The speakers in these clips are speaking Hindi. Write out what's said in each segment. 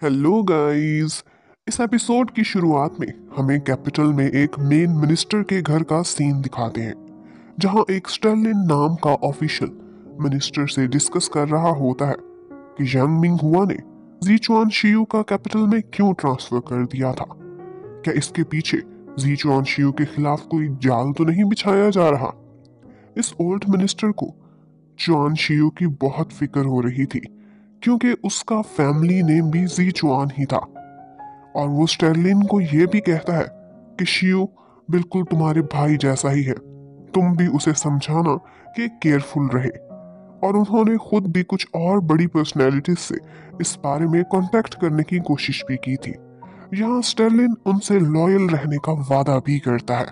Hello guys. इस एपिसोड की शुरुआत में हमें कैपिटल में एक मेन मिनिस्टर के घर का सीन दिखाते हैं, जहां एक स्टर्लिन नाम का ऑफिशियल मिनिस्टर से डिस्कस कर रहा होता है कि यांग मिंग हुआ ने जीचुआन शियू का कैपिटल में क्यों ट्रांसफर कर दिया था। क्या इसके पीछे जीचुआन शियू के खिलाफ कोई जाल तो नहीं बिछाया जा रहा। इस ओल्ड मिनिस्टर को चुआन शियू की बहुत फिक्र हो रही थी, क्योंकि उसका फैमिली नेम भी जीचुआन ही था। और वो स्टेरलिन को ये भी कहता है कि शियू बिल्कुल तुम्हारे भाई जैसा ही है, तुम भी उसे समझाना कि केयरफुल रहे। और उन्होंने खुद भी कुछ और बड़ी पर्सनैलिटीज से इस बारे में कांटेक्ट करने की कोशिश भी की थी। यहाँ स्टेरलिन उनसे लॉयल रहने का वादा भी करता है।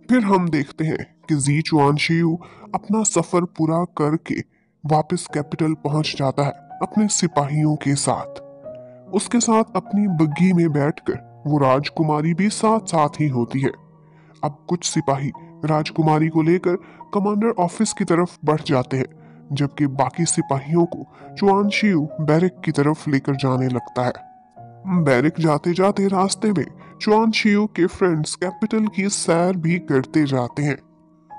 फिर हम देखते हैं कि जी चुआन शियू अपना सफर पूरा करके वापस कैपिटल पहुंच जाता है अपने सिपाहियों के साथ। उसके साथ अपनी बग्गी में बैठकर वो राजकुमारी भी साथ साथ ही होती है। अब कुछ सिपाही राजकुमारी को लेकर कमांडर ऑफिस की तरफ बढ़ जाते हैं, जबकि बाकी सिपाहियों को चुआन शियू बैरक की तरफ लेकर जाने लगता है। बैरक जाते जाते रास्ते में चुआन शियू के फ्रेंड्स कैपिटल की सैर भी करते जाते हैं।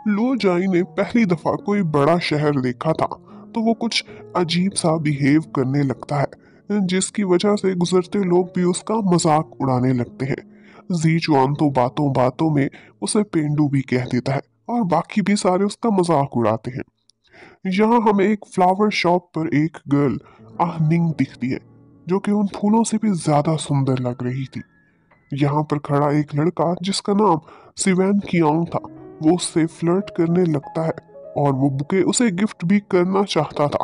लो जाई ने पहली दफा कोई बड़ा शहर देखा था, तो वो कुछ अजीब सा बिहेव करने लगता है, जिसकी वजह से गुजरते लोग भी उसका मजाक उड़ाने लगते हैं। जी चुआन तो बातों बातों में उसे पेंडू भी कह देता है और बाकी भी सारे उसका मजाक उड़ाते हैं। यहाँ हमें एक फ्लावर शॉप पर एक गर्ल आहनिंग दिखती है, जो कि उन फूलों से भी ज्यादा सुंदर लग रही थी। यहाँ पर खड़ा एक लड़का जिसका नाम सिवैन कियांग था, वो उससे फ्लर्ट करने लगता है और वो बुके उसे गिफ्ट भी करना चाहता था।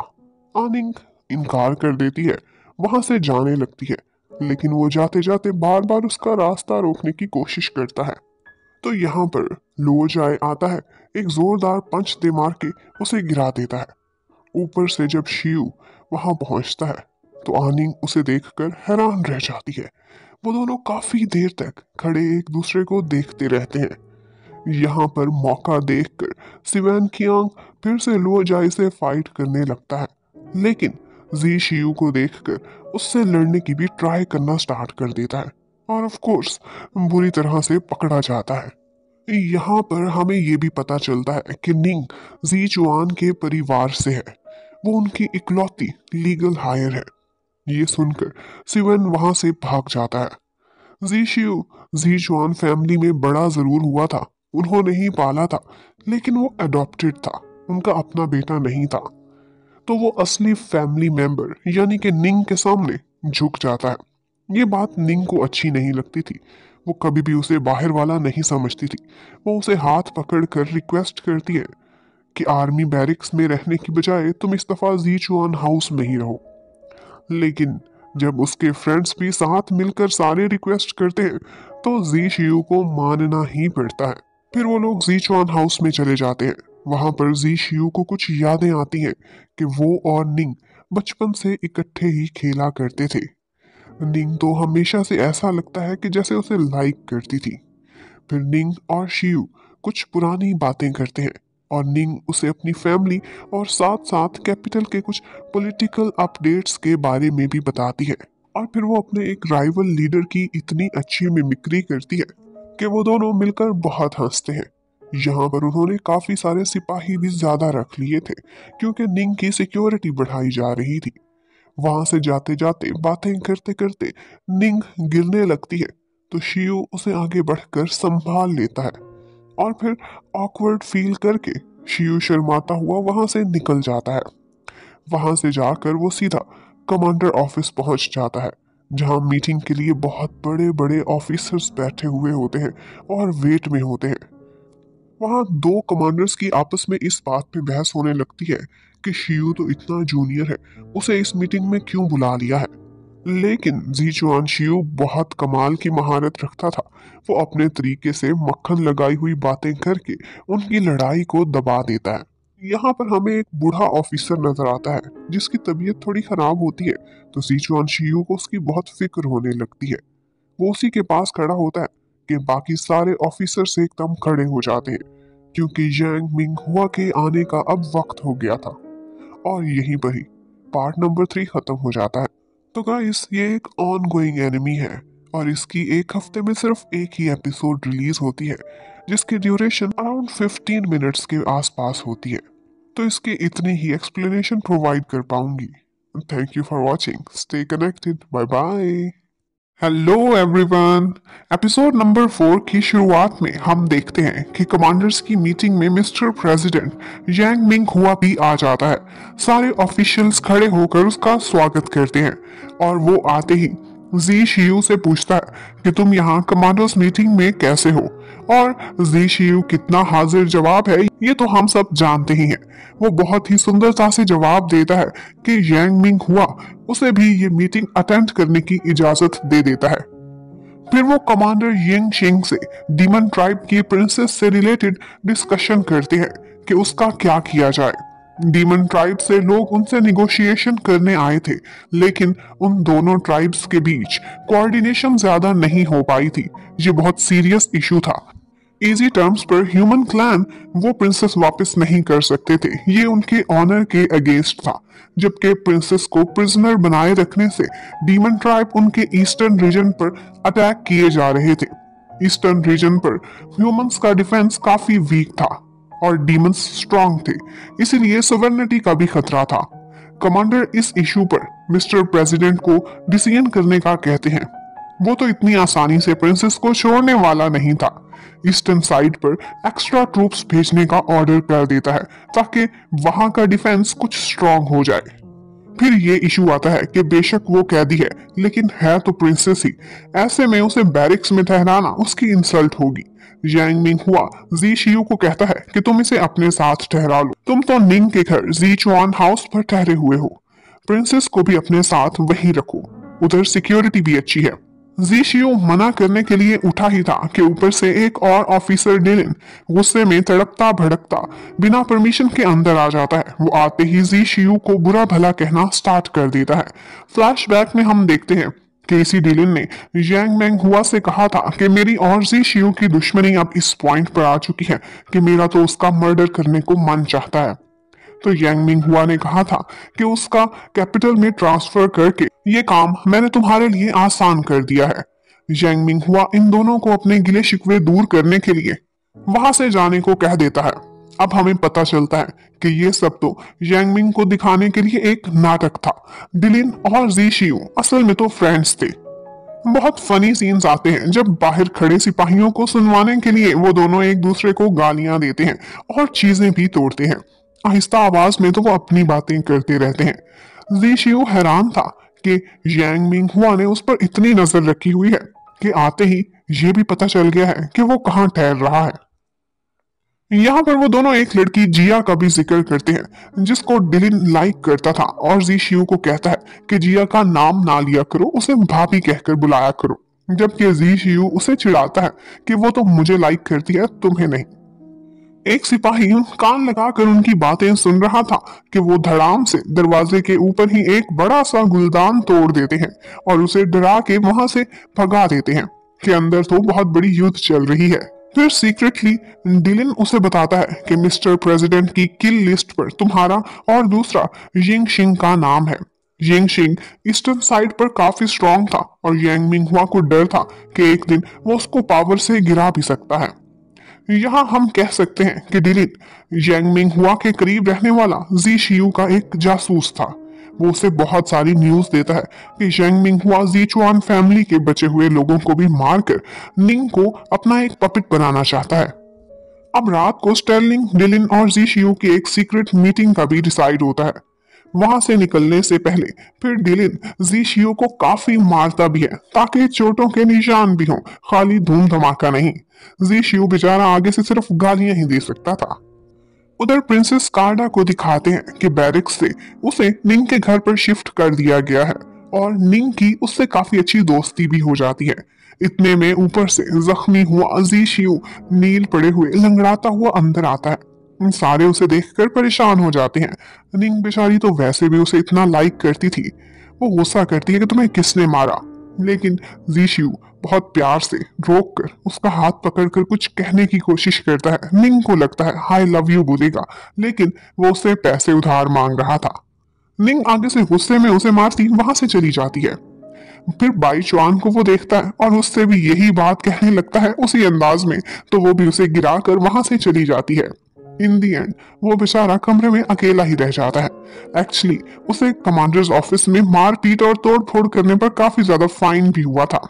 आनिंग इनकार कर देती है, वहां से जाने लगती है, लेकिन वो जाते जाते बार बार उसका रास्ता रोकने की कोशिश करता है। तो यहाँ पर लो जाए आता है, एक जोरदार पंच दे मार के उसे गिरा देता है। ऊपर से जब शियू वहां पहुंचता है, तो आनिंग उसे देखकर हैरान रह जाती है। वो दोनों काफी देर तक खड़े एक दूसरे को देखते रहते हैं। यहाँ पर मौका देखकर सिवैन कियांग फिर से लो जाई से फाइट करने लगता है, लेकिन जी शियू को देखकर उससे लड़ने की भी ट्राई करना स्टार्ट कर देता है और ऑफ कोर्स बुरी तरह से पकड़ा जाता है। यहाँ पर हमें ये भी पता चलता है कि निंग जी चुआन के परिवार से है, वो उनकी इकलौती लीगल हायर है। ये सुनकर सिवन वहां से भाग जाता है। जीशियू जीचुआन फैमिली में बड़ा जरूर हुआ था, उन्होंने ही पाला था, लेकिन वो अडॉप्टेड था, उनका अपना बेटा नहीं था। तो वो असली फैमिली मेंबर यानी कि निंग के सामने झुक जाता है। ये बात निंग को अच्छी नहीं लगती थी। वो कभी भी उसे बाहर वाला नहीं समझती थी। वो उसे हाथ पकड़ कर रिक्वेस्ट करती है कि आर्मी बैरिक्स में रहने की बजाय तुम इस दफा जीचुआन हाउस में ही रहो। लेकिन जब उसके फ्रेंड्स भी साथ मिलकर सारे रिक्वेस्ट करते हैं, तो जी शियू को मानना ही पड़ता है। फिर वो लोग जी चुआन हाउस में चले जाते हैं। वहां पर जी शियू को कुछ यादें आती हैं कि वो और निंग बचपन से इकट्ठे ही खेला करते थे। निंग तो हमेशा से ऐसा लगता है कि जैसे उसे लाइक करती थी। फिर निंग और शियू कुछ पुरानी बातें करते हैं और निंग उसे अपनी फैमिली और साथ साथ कैपिटल के कुछ पॉलिटिकल अपडेट्स के बारे में भी बताती है। और फिर वो अपने एक राइवल लीडर की इतनी अच्छी मिमिक्री करती है कि वो दोनों मिलकर बहुत हंसते हैं। यहाँ पर उन्होंने काफी सारे सिपाही भी ज्यादा रख लिए थे, क्योंकि निंग की सिक्योरिटी बढ़ाई जा रही थी। वहां से जाते जाते बातें करते करते निंग गिरने लगती है, तो शियू उसे आगे बढ़कर संभाल लेता है और फिर ऑकवर्ड फील करके शियू शर्माता हुआ वहां से निकल जाता है। वहां से जाकर वो सीधा कमांडर ऑफिस पहुंच जाता है, जहां मीटिंग के लिए बहुत बड़े बड़े ऑफिसर्स बैठे हुए होते हैं और वेट में होते हैं। वहां दो कमांडर्स की आपस में इस बात पे बहस होने लगती है कि शियू तो इतना जूनियर है, उसे इस मीटिंग में क्यों बुला लिया है। लेकिन जीचुआन शियू बहुत कमाल की महारत रखता था। वो अपने तरीके से मक्खन लगाई हुई बातें करके उनकी लड़ाई को दबा देता है। यहाँ पर हमें एक बूढ़ा ऑफिसर नजर आता है, जिसकी तबीयत थोड़ी खराब होती है, तो जीचुआन शियू को उसकी बहुत फिक्र होने लगती है। वो उसी के पास खड़ा होता है कि बाकी सारे ऑफिसर से एकदम खड़े हो जाते हैं, क्योंकि यांग मिंग हुआ के आने का अब वक्त हो गया था। और यहीं पर ही पार्ट नंबर 3 खत्म हो जाता है। तो गाइस ये एक ऑन गोइंग एनिमी है और इसकी एक हफ्ते में सिर्फ एक ही एपिसोड रिलीज होती है जिसकी ड्यूरेशन अराउंड 15 मिनट्स के आसपास होती है। तो इसकी इतनी ही एक्सप्लेनेशन प्रोवाइड कर पाऊंगी। Thank you for watching, stay connected, bye bye. Hello everyone. Episode number 4 की शुरुआत में हम देखते हैं कि कमांडर्स की मीटिंग में मिस्टर प्रेसिडेंट यांग मिंग हुआ भी आ जाता है। सारे ऑफिशियल्स खड़े होकर उसका स्वागत करते हैं और वो आते ही जी शियू से पूछता है कि तुम यहाँ कमांडर्स मीटिंग में कैसे हो, और जी शियू कितना हाजिर जवाब है ये तो हम सब जानते ही हैं। वो बहुत ही सुंदरता से जवाब देता है कि यांग मिंग हुआ उसे भी ये मीटिंग अटेंड करने की इजाजत दे देता है। फिर वो कमांडर यंग शिंग से डीमन ट्राइब की प्रिंसेस से रिलेटेड डिस्कशन करते हैं कि उसका क्या किया जाए। डीमन ट्राइब से लोग उनसे निगोशिएशन करने आए थे, लेकिन उन दोनों ट्राइब्स के बीच कोऑर्डिनेशन ज्यादा नहीं हो पाई थी। ये बहुत सीरियस इशू था। इजी टर्म्स पर ह्यूमन क्लैन वो प्रिंसेस वापस नहीं कर सकते थे, ये उनके ऑनर के अगेंस्ट था। जबकि प्रिंसेस को प्रिजनर बनाए रखने से डीमन ट्राइब उनके ईस्टर्न रीजन पर अटैक किए जा रहे थे। ईस्टर्न रीजन पर ह्यूमंस का डिफेंस काफी वीक था और डीमंस स्ट्रांग थे, इसीलिए सोवेरेनिटी का भी खतरा था। कमांडर इस इशू पर मिस्टर प्रेसिडेंट को डिसीजन करने का कहते हैं। वो तो इतनी आसानी से प्रिंसेस को छोड़ने वाला नहीं था। ईस्टर्न साइड पर एक्स्ट्रा ट्रूप्स भेजने का ऑर्डर कर देता है ताकि वहां का डिफेंस कुछ स्ट्रांग हो जाए। फिर ये इशू आता है कि बेशक वो कैदी है लेकिन है तो प्रिंसेस ही, ऐसे में उसे बैरिक्स में ठहराना उसकी इंसल्ट होगी। यांग मिंग हुआ जी शियू को कहता है कि तुम इसे अपने साथ ठहरा लो, तुम तो निंग के घर जी चुआन हाउस पर ठहरे हुए हो, प्रिंसेस को भी अपने साथ वहीं रखो, उधर सिक्योरिटी भी अच्छी है। जी शियू मना करने के लिए उठा ही था कि ऊपर से एक और ऑफिसर डिलिन गुस्से में तड़पता भड़कता बिना परमिशन के अंदर आ जाता है। वो आते ही जी शियू को बुरा भला कहना स्टार्ट कर देता है। फ्लैशबैक में हम देखते हैं कि इसी डिलिन ने यांग मैंग हुआ से कहा था कि मेरी और जी शियू की दुश्मनी अब इस पॉइंट पर आ चुकी है कि मेरा तो उसका मर्डर करने को मन चाहता है। तो यांग मिंग हुआ ने कहा था कि उसका कैपिटल में ट्रांसफर करके ये काम मैंने तुम्हारे लिए आसान कर दिया है। यांग मिंग हुआ इन दोनों को अपने गिले शिकवे दूर करने के लिए वहां से जाने को कह देता है। अब हमें पता चलता है कि ये सब तो यांग मिंग को दिखाने के लिए एक नाटक था। डिलिन और जी शियू असल में तो फ्रेंड्स थे। बहुत फनी सीन्स आते हैं जब बाहर खड़े सिपाहियों को सुनवाने के लिए वो दोनों एक दूसरे को गालियां देते हैं और चीजें भी तोड़ते हैं। आहिस्ता आवाज में तो वो अपनी बातें करते रहते हैं। जी शियू हैरान था कि यांग मिंग हुआ ने उस पर इतनी नजर रखी हुई है कि आते ही ये भी पता चल गया है कि वो कहाँ ठहर रहा है। यहाँ पर वो दोनों एक लड़की जिया का भी जिक्र करते हैं जिसको डिलिन लाइक करता था और जी शियू को कहता है कि जिया का नाम ना लिया करो, उसे भाभी कहकर बुलाया करो। जबकि जी शियू उसे चिढ़ाता है कि वो तो मुझे लाइक करती है, तुम्हें नहीं। एक सिपाही कान लगाकर उनकी बातें सुन रहा था कि वो धड़ाम से दरवाजे के ऊपर ही एक बड़ा सा गुलदान तोड़ देते हैं और उसे डरा के वहां से भगा देते हैं कि अंदर तो बहुत बड़ी युद्ध चल रही है। फिर सीक्रेटली डिलिन उसे बताता है कि मिस्टर प्रेसिडेंट की किल लिस्ट पर तुम्हारा और दूसरा यिंग शिंग का नाम है। यिंग शिंग ईस्टर्न साइड पर काफी स्ट्रांग था और यांग मिंग हुआ को डर था कि एक दिन वो उसको पावर से गिरा भी सकता है। यहाँ हम कह सकते हैं कि डिलिन यांग मिंग हुआ के करीब रहने वाला जी शियू का एक जासूस था। वो उसे बहुत सारी न्यूज देता है कि यांग मिंग हुआ जीचुआन फैमिली के बचे हुए लोगों को भी मारकर निंग को अपना एक पपिट बनाना चाहता है। अब रात को स्टर्लिंग, डिलिन और जी शियू की एक सीक्रेट मीटिंग का भी डिसाइड होता है। वहां से निकलने से पहले फिर डिलिन जी शियू को काफी मारता भी है ताकि चोटों के निशान भी हों, खाली धूम धमाका नहीं। जी शियू बेचारा आगे से सिर्फ गालियां ही दे सकता था। उधर प्रिंसेस कार्डा को दिखाते हैं कि बैरिक्स से उसे निंग के घर पर शिफ्ट कर दिया गया है और निंग की उससे काफी अच्छी दोस्ती भी हो जाती है। इतने में ऊपर से जख्मी हुआ जी शियू नील पड़े हुए लंगड़ाता हुआ अंदर आता है। सारे उसे देखकर परेशान हो जाते हैं। निंग बेचारी तो वैसे भी उसे इतना लाइक करती थी। वो गुस्सा करती है कि तुम्हें किसने मारा, लेकिन जी शियू बहुत प्यार से रोक कर उसका हाथ पकड़कर कुछ कहने की कोशिश करता है। निंग को लगता है आई लव यू बोलेगा, लेकिन वो उससे पैसे उधार मांग रहा था। निंग आगे से गुस्से में उसे मारती वहां से चली जाती है। फिर बाई चुआन को वो देखता है और उससे भी यही बात कहने लगता है उसी अंदाज में, तो वो भी उसे गिरा कर वहां से चली जाती है। इन दी एंड वो बेचारा कमरे में अकेला ही रह जाता है। एक्चुअली उसे कमांडर्स ऑफिस में मारपीट और तोड़ फोड़ करने पर काफी ज्यादा फाइन भी हुआ था।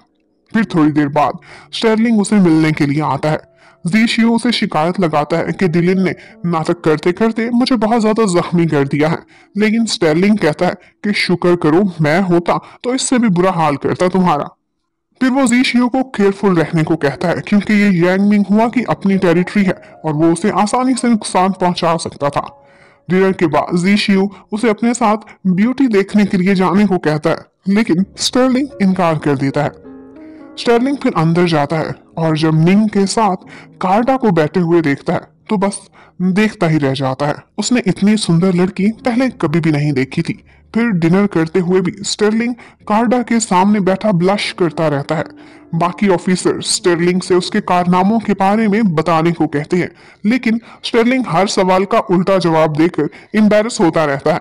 फिर थोड़ी देर बाद स्टर्लिंग उसे मिलने के लिए आता है। जीशियो उसे शिकायत लगाता है कि डिलिन ने नाटक करते करते मुझे बहुत ज्यादा जख्मी कर दिया है, लेकिन स्टर्लिंग कहता है कि शुक्र करो मैं होता तो इससे भी बुरा हाल करता तुम्हारा। फिर वो जीशियो को केयरफुल रहने को कहता है क्योंकि ये यांगमिंग हुआ की अपनी टेरिटरी है और वो उसे आसानी से नुकसान पहुंचा सकता था। डिनर के बाद जीशियो उसे अपने साथ ब्यूटी देखने के लिए जाने को कहता है, लेकिन स्टर्लिंग इनकार कर देता है। स्टर्लिंग फिर अंदर जाता है और जब निंग के साथ कार्डा को बैठे हुए देखता है तो बस देखता ही रह जाता है। उसने इतनी सुंदर लड़की पहले कभी भी नहीं देखी थी। फिर डिनर करते हुए भी स्टर्लिंग कार्डा के सामने बैठा ब्लश करता रहता है। बाकी ऑफिसर स्टर्लिंग से उसके कारनामों के बारे में बताने को कहते हैं, लेकिन स्टर्लिंग हर सवाल का उल्टा जवाब देकर एम्बैरस होता रहता है।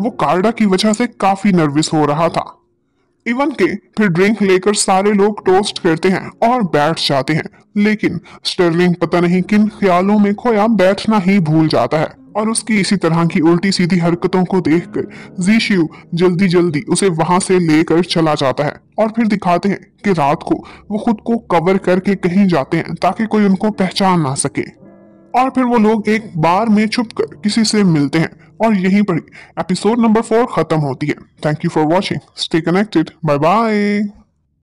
वो कार्डा की वजह से काफी नर्वस हो रहा था। इवन के फिर ड्रिंक लेकर सारे लोग टोस्ट करते हैं और बैठ जाते हैं, लेकिन स्टर्लिंग पता नहीं किन ख्यालों में खोया बैठना ही भूल जाता है और उसकी इसी तरह की उल्टी सीधी हरकतों को देखकर जीशियो जल्दी जल्दी उसे वहां से लेकर चला जाता है। और फिर दिखाते हैं कि रात को वो खुद को कवर करके कहीं जाते हैं ताकि कोई उनको पहचान ना सके। और फिर वो लोग एक बार में छुपकर किसी से मिलते हैं और यहीं पर एपिसोड नंबर 4 खत्म होती है। Thank you for watching, stay connected, bye bye.